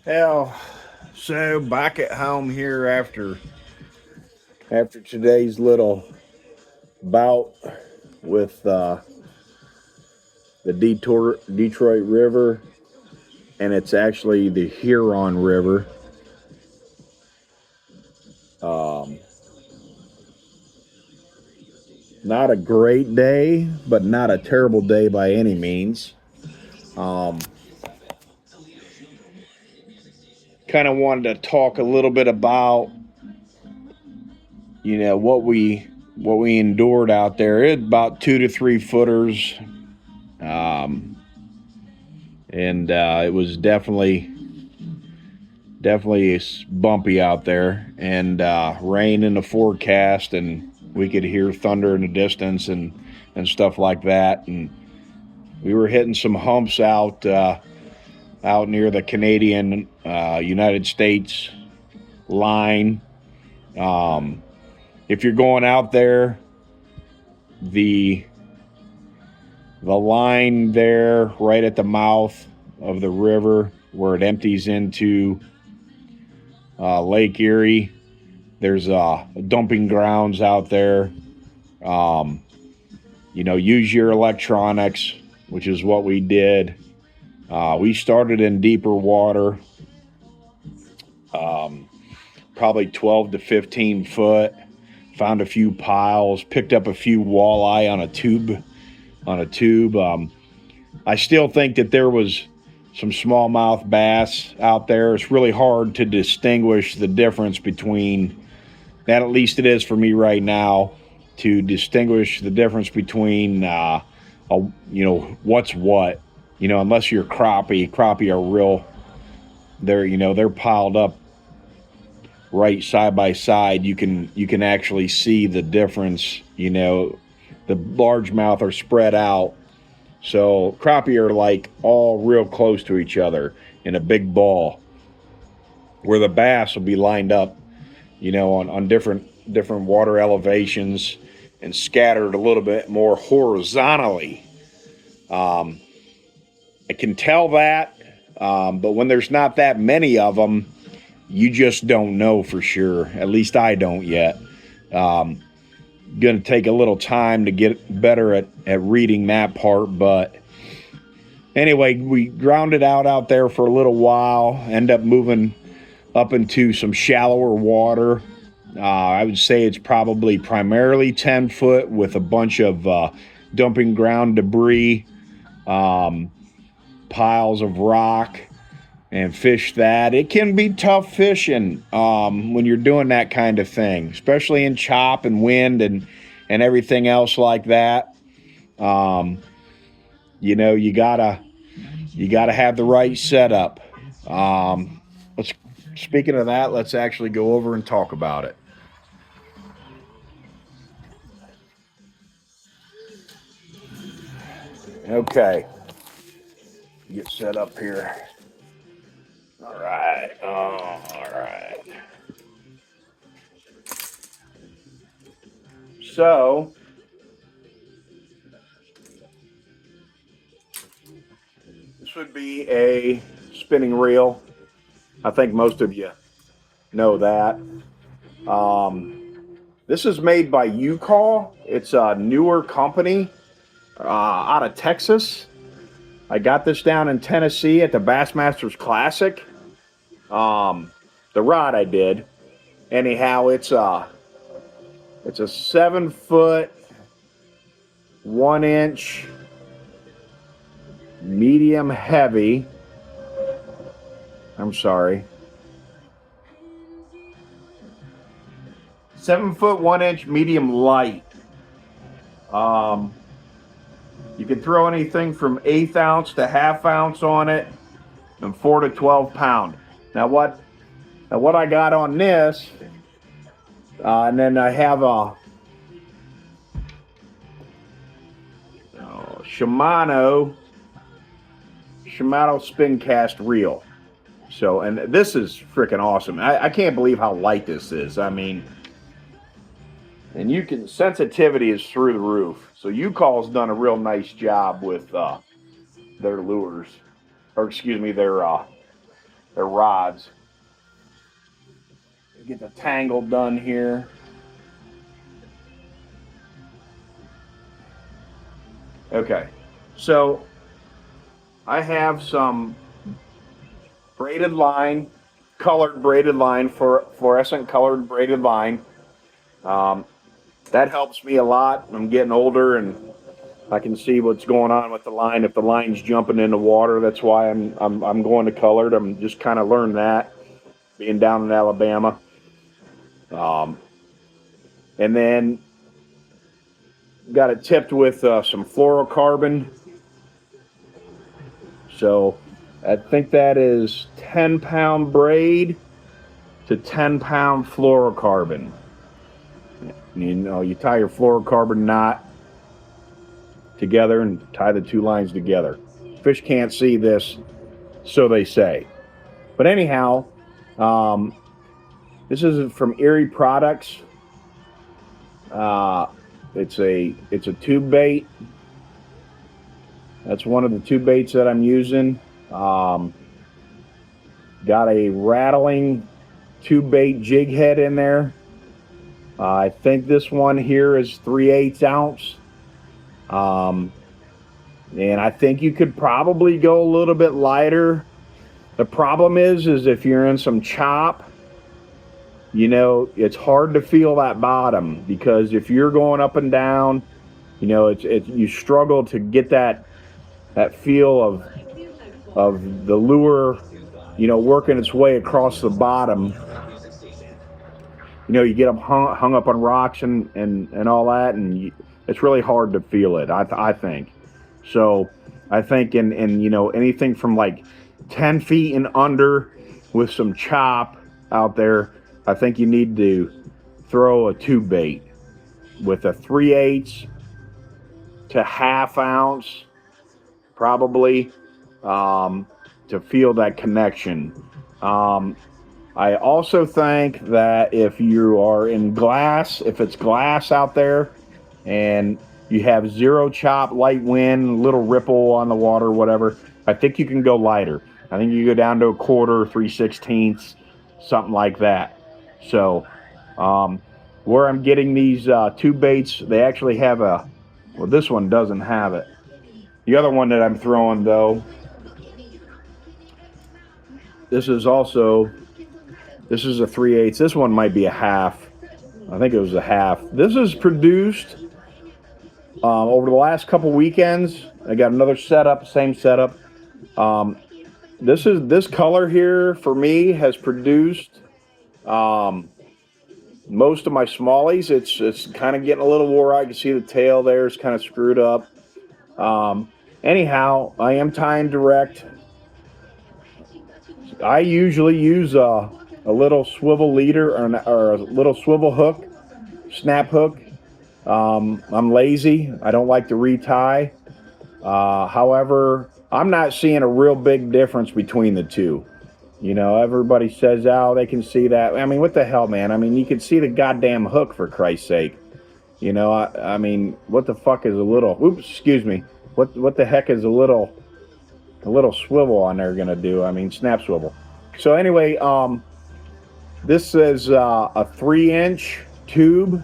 Hell, so back at home here after today's little bout with the Detroit River, and it's actually the Huron River. Um, Not a great day, but not a terrible day by any means. Um, kind of wanted to talk a little bit about what we endured out there. It about 2 to 3 footers. Um, and it was definitely bumpy out there, and rain in the forecast, and we could hear thunder in the distance and stuff like that. And we were hitting some humps out near the Canadian United States line. Um, if you're going out there, the line there right at the mouth of the river where it empties into Lake Erie. There's dumping grounds out there. Um, use your electronics, which is what we did. We started in deeper water, probably 12 to 15 foot. Found a few piles, picked up a few walleye on a tube. I still think that there was some smallmouth bass out there. It's really hard to distinguish the difference between that. At least it is for me right now, to distinguish the difference between what's what. Unless you're crappie. Crappie are real. They're piled up right side by side. You can actually see the difference. The largemouth are spread out. So crappie are like all real close to each other in a big ball, where the bass will be lined up, on different water elevations and scattered a little bit more horizontally. I can tell that, but when there's not that many of them, you just don't know for sure. At least I don't yet. Going to take a little time to get better at reading that part, but anyway, we grounded out there for a little while, end up moving up into some shallower water. I would say it's probably primarily 10 foot with a bunch of dumping ground debris, piles of rock, and fish that. It can be tough fishing when you're doing that kind of thing, especially in chop and wind and everything else like that. You gotta have the right setup. Let's Speaking of that, let's actually go over and talk about it. Okay, get set up here. All right. All right. So, this would be a spinning reel. I think most of you know that. This is made by U-Call. It's a newer company out of Texas. I got this down in Tennessee at the Bassmasters Classic. The rod I did. Anyhow, it's a 7 foot, 1 inch, medium heavy. I'm sorry. 7 foot, 1 inch, medium light. You can throw anything from 1/8 ounce to 1/2 ounce on it, and 4 to 12 pound. Now what I got on this, and then I have a Shimano spin cast reel. So, and this is freaking awesome. I can't believe how light this is. I mean, and sensitivity is through the roof. So U-Call's done a real nice job with their lures, or excuse me, their They're rods. Get the tangle done here. Okay, so I have some braided line, colored braided line, for fluorescent colored braided line. That helps me a lot. I'm getting older and I can see what's going on with the line. If the line's jumping into water, that's why I'm going to colored. I'm just kind of learned that being down in Alabama. And then got it tipped with some fluorocarbon. So I think that is 10-pound braid to 10-pound fluorocarbon. You know, you tie your fluorocarbon knot together and tie the two lines together. Fish can't see this, so they say. But anyhow, this is from Erie Products. It's a tube bait. That's one of the tube baits that I'm using. Got a rattling tube bait jig head in there. I think this one here is 3/8 ounce. And I think you could probably go a little bit lighter. The problem is if you're in some chop, you know, it's hard to feel that bottom, because if you're going up and down, you know, you struggle to get that feel of the lure, you know, working its way across the bottom. You know, you get them hung up on rocks and all that, and it's really hard to feel it, I think. So I think in you know, anything from like 10 feet and under with some chop out there, I think you need to throw a tube bait with a 3/8 to ½ ounce, probably, to feel that connection. I also think that if you are in glass, if it's glass out there and you have zero chop, light wind, little ripple on the water, whatever, I think you can go lighter. I think you go down to a quarter, 3/16, something like that. So where I'm getting these tube baits, they actually have well, this one doesn't have it. The other one that I'm throwing, though, this is a 3/8. This one might be a half. I think it was a half. This is produced over the last couple weekends. I got another setup, same setup. This color here for me has produced most of my smallies. It's kind of getting a little wore out. You can see the tail there is kind of screwed up. Anyhow, I am tying direct. I usually use a little swivel leader or a little swivel hook, snap hook. I'm lazy. I don't like to retie. However, I'm not seeing a real big difference between the two. You know, everybody says, oh, they can see that. I mean, what the hell, man? I mean, you can see the goddamn hook, for Christ's sake. You know, I mean, what the fuck is a little, oops, excuse me. What the heck is a little swivel on there gonna do? I mean, snap swivel. So anyway, this is a 3-inch tube.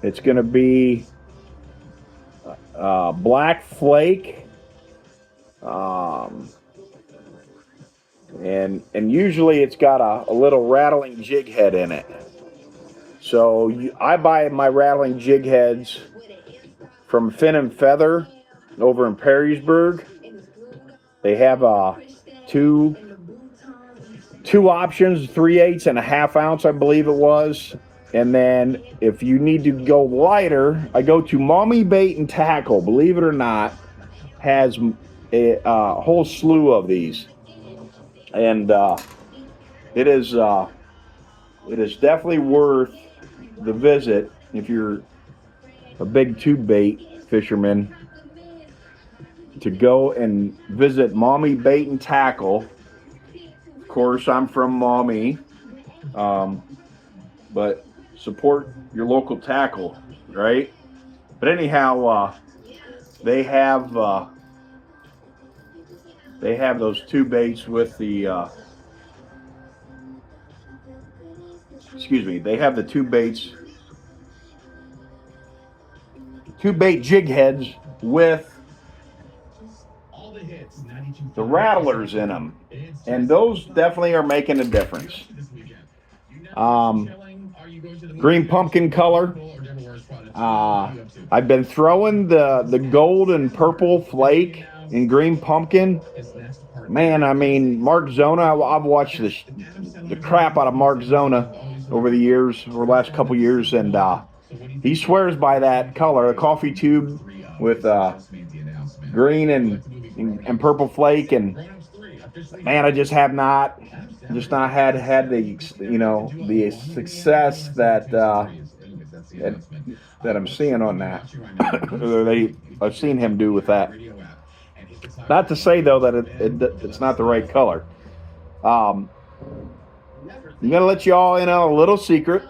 It's gonna be black flake, and usually it's got a little rattling jig head in it. So I buy my rattling jig heads from Fin and Feather over in Perrysburg. They have two options, 3/8 and a ½ ounce, I believe it was. And then if you need to go lighter, I go to Mommy Bait and Tackle. Believe it or not, has a whole slew of these, and it is definitely worth the visit if you're a big tube bait fisherman, to go and visit Mommy Bait and Tackle. Of course, I'm from Mommy, but support your local tackle, right? But anyhow, they have they have those two baits with the excuse me, they have the two bait jig heads with the rattlers in them, and those definitely are making a difference. Green pumpkin color. I've been throwing the gold and purple flake and green pumpkin. Man, I mean, Mark Zona, I've watched the crap out of Mark Zona over the years, over the last couple years, and he swears by that color, a coffee tube with green and purple flake, and man, I just have not had the the success that that I'm seeing on that. I've seen him do with that. Not to say though that it's not the right color. I'm gonna let y'all in on a little secret.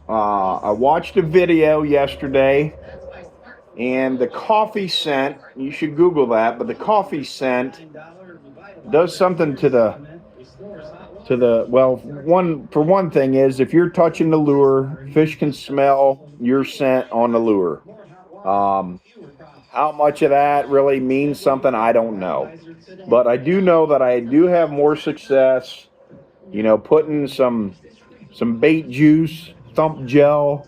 I watched a video yesterday, and the coffee scent, you should Google that, but the coffee scent does something to the well, one thing is, if you're touching the lure, fish can smell your scent on the lure. How much of that really means something, I don't know. But I do know that I do have more success, putting some bait juice, thump gel,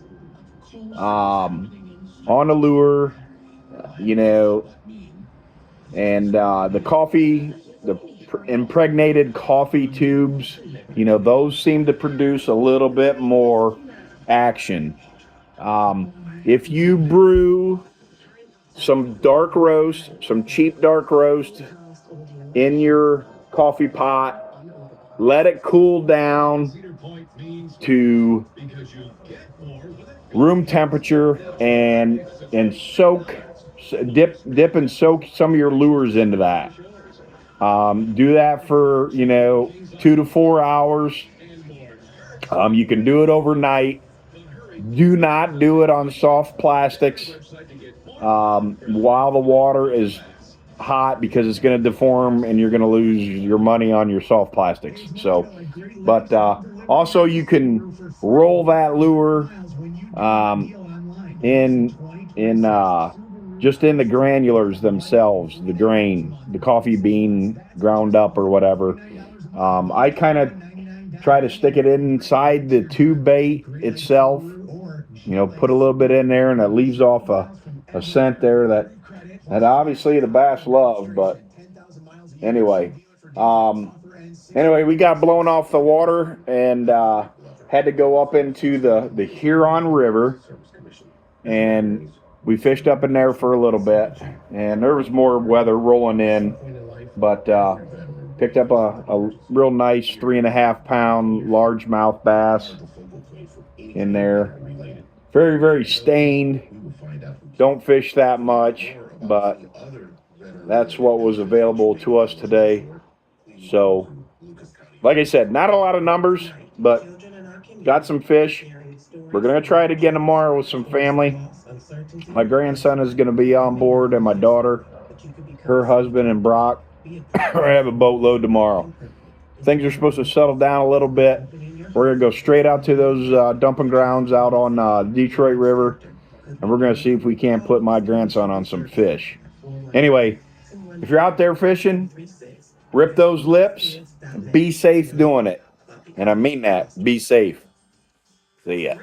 on the lure, and the coffee, the impregnated coffee tubes, those seem to produce a little bit more action. If you brew some dark roast, some cheap dark roast in your coffee pot, let it cool down to room temperature, and dip and soak some of your lures into that. Do that for 2 to 4 hours. You can do it overnight. Do not do it on soft plastics while the water is hot, because it's going to deform and you're going to lose your money on your soft plastics. So, but also you can roll that lure in just in the granulars themselves, the grain, the coffee bean ground up or whatever. I kind of try to stick it inside the tube bait itself, put a little bit in there, and it leaves off a scent there that obviously the bass love. But anyway, we got blown off the water and had to go up into the Huron River, and we fished up in there for a little bit, and there was more weather rolling in, but picked up a real nice 3.5 pound largemouth bass in there. Very, very stained. Don't fish that much, but that's what was available to us today. So, like I said, not a lot of numbers, but got some fish. We're going to try it again tomorrow with some family. My grandson is going to be on board, and my daughter, her husband, and Brock. I have a boatload tomorrow. Things are supposed to settle down a little bit. We're going to go straight out to those dumping grounds out on Detroit River, and we're going to see if we can't put my grandson on some fish. Anyway, if you're out there fishing, rip those lips. Be safe doing it. And I mean that. Be safe. See ya.